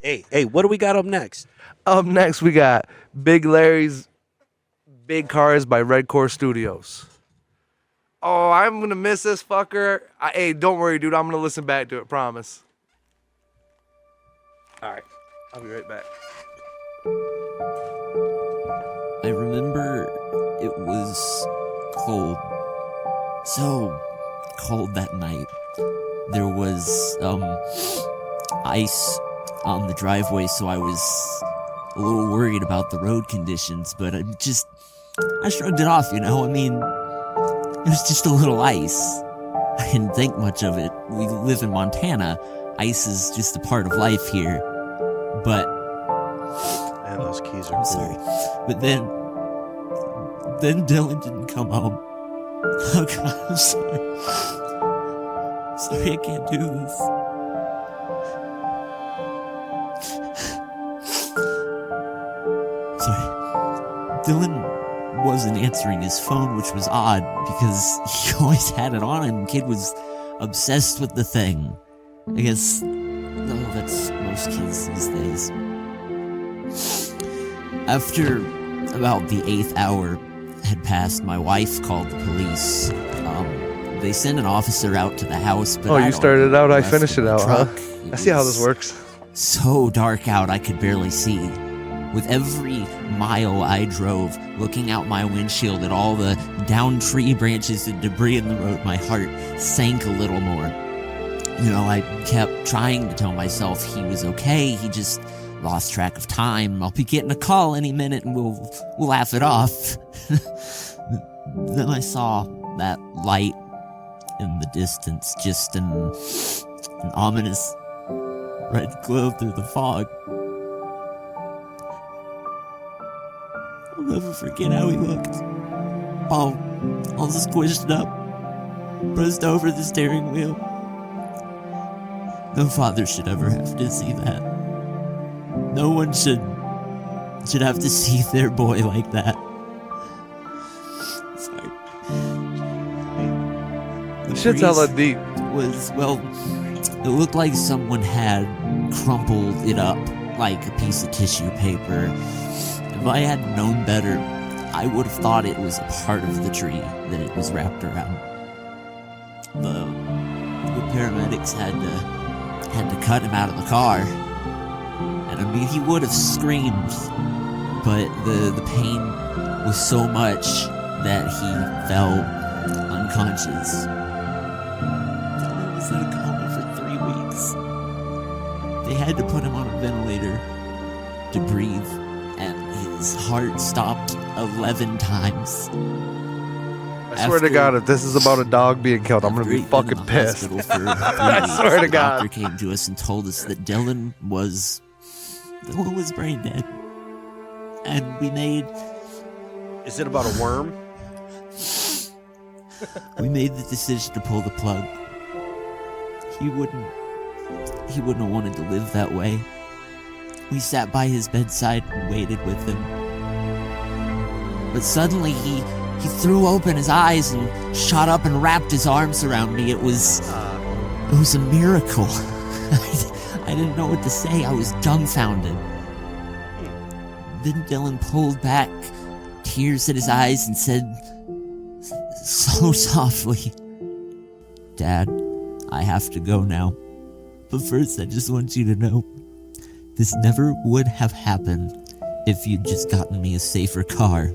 Hey, what do we got up next? Up next, we got Big Larry's Big Cars by Red Core Studios. Oh, I'm going to miss this fucker. Hey, don't worry, dude. I'm going to listen back to it, promise. All right. I'll be right back. I remember it was cold. So cold that night. There was ice on the driveway, so I was a little worried about the road conditions, but I shrugged it off, you know? I mean, it was just a little ice. I didn't think much of it. We live in Montana. Ice is just a part of life here. But Man, those keys are I'm cool. sorry. But then Dylan didn't come home. Oh God, I'm sorry. Sorry, I can't do this. Sorry. Dylan wasn't answering his phone, which was odd because he always had it on him. Kid was obsessed with the thing. I guess, that's most kids these days. After about the 8th hour had passed, my wife called the police. They sent an officer out to the house, but You started it out, I left finished it in the out, huh? truck. It I see how was this works. so dark out I could barely see. With every mile I drove, looking out my windshield at all the downed tree branches and debris in the road, my heart sank a little more. You know, I kept trying to tell myself he was okay, he just lost track of time. I'll be getting a call any minute and we'll laugh it off. Then I saw that light in the distance, just an ominous red glow through the fog. I'll never forget how he looked. All squished up, pressed over the steering wheel. No father should ever have to see that. No one should have to see their boy like that. Sorry. The Shit's hella deep. It looked like someone had crumpled it up like a piece of tissue paper. If I had known better, I would have thought it was a part of the tree that it was wrapped around. The paramedics had to cut him out of the car. And I mean, he would have screamed, but the pain was so much that he fell unconscious. He was in a coma for 3 weeks. They had to put him on a ventilator to breathe, and his heart stopped 11 times. I swear to God, if this is about a dog being killed, I'm going to be fucking pissed. I swear to God. The doctor came to us and told us that Dylan was brain dead. And we made... Is it about a worm? We made the decision to pull the plug. He wouldn't have wanted to live that way. We sat by his bedside and waited with him. But suddenly he threw open his eyes and shot up and wrapped his arms around me. It was a miracle. I didn't know what to say. I was dumbfounded. Then Dylan pulled back, tears in his eyes, and said so softly, "Dad, I have to go now. But first, I just want you to know, this never would have happened if you'd just gotten me a safer car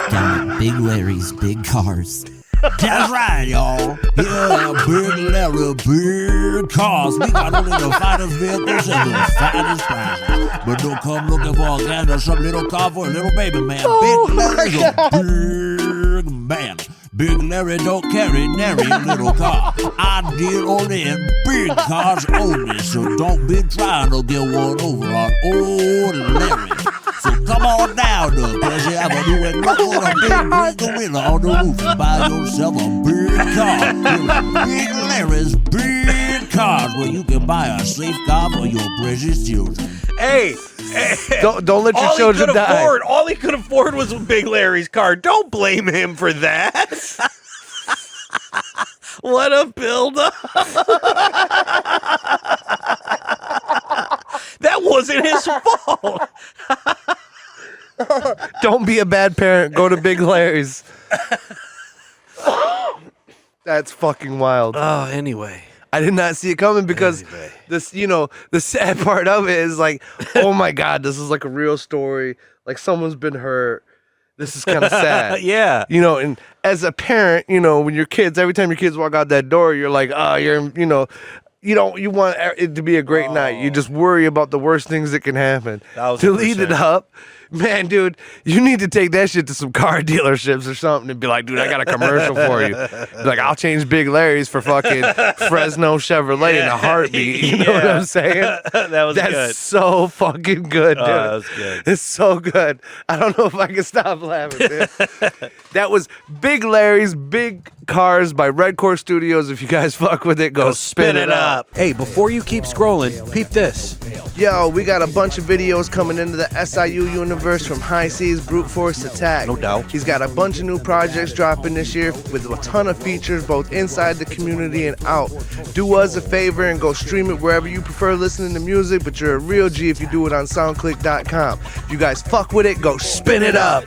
down at Big Larry's Big Cars." That's right, y'all. Yeah, Big Larry, big cars. We got only the finest vehicles and the finest prices. But don't come looking for a gas or some little car for a little baby man. Big Larry's a big man. Big Larry don't carry nary little car. I deal only in big cars only, so don't be trying to get one over on old Larry. So come on down to Pleasure Avenue and look for a big gorilla on the roof and buy yourself a big car. Big Larry's Big Cars, where you can buy a safe car for your precious children. Hey, Don't let your children die. All he could afford was Big Larry's car. Don't blame him for that. What a build-up. That fault. Don't be a bad parent. Go to Big Larry's. That's fucking wild. Oh, anyway. I did not see it coming because Anyway. this, the sad part of it is like, oh my God, this is like a real story. Like someone's been hurt. This is kind of sad. Yeah. And as a parent, when your kids, every time your kids walk out that door, you're like, oh, you want it to be a great night. You just worry about the worst things that can happen. 1000%. To lead it up, man, dude, you need to take that shit to some car dealerships or something and be like, dude, I got a commercial for you. Be like, I'll change Big Larry's for fucking Fresno Chevrolet in a heartbeat. You know what I'm saying? That's good. So fucking good, dude. That was good. It's so good. I don't know if I can stop laughing, dude. That was Big Larry's Big Cars by Redcore Studios. If you guys fuck with it, go spin it up. Hey, before you keep scrolling, peep this. Yo, we got a bunch of videos coming into the SIU universe from High C's Brute Force Attack. No doubt. He's got a bunch of new projects dropping this year with a ton of features both inside the community and out. Do us a favor and go stream it wherever you prefer listening to music, but you're a real G if you do it on SoundClick.com. If you guys fuck with it, go spin it up.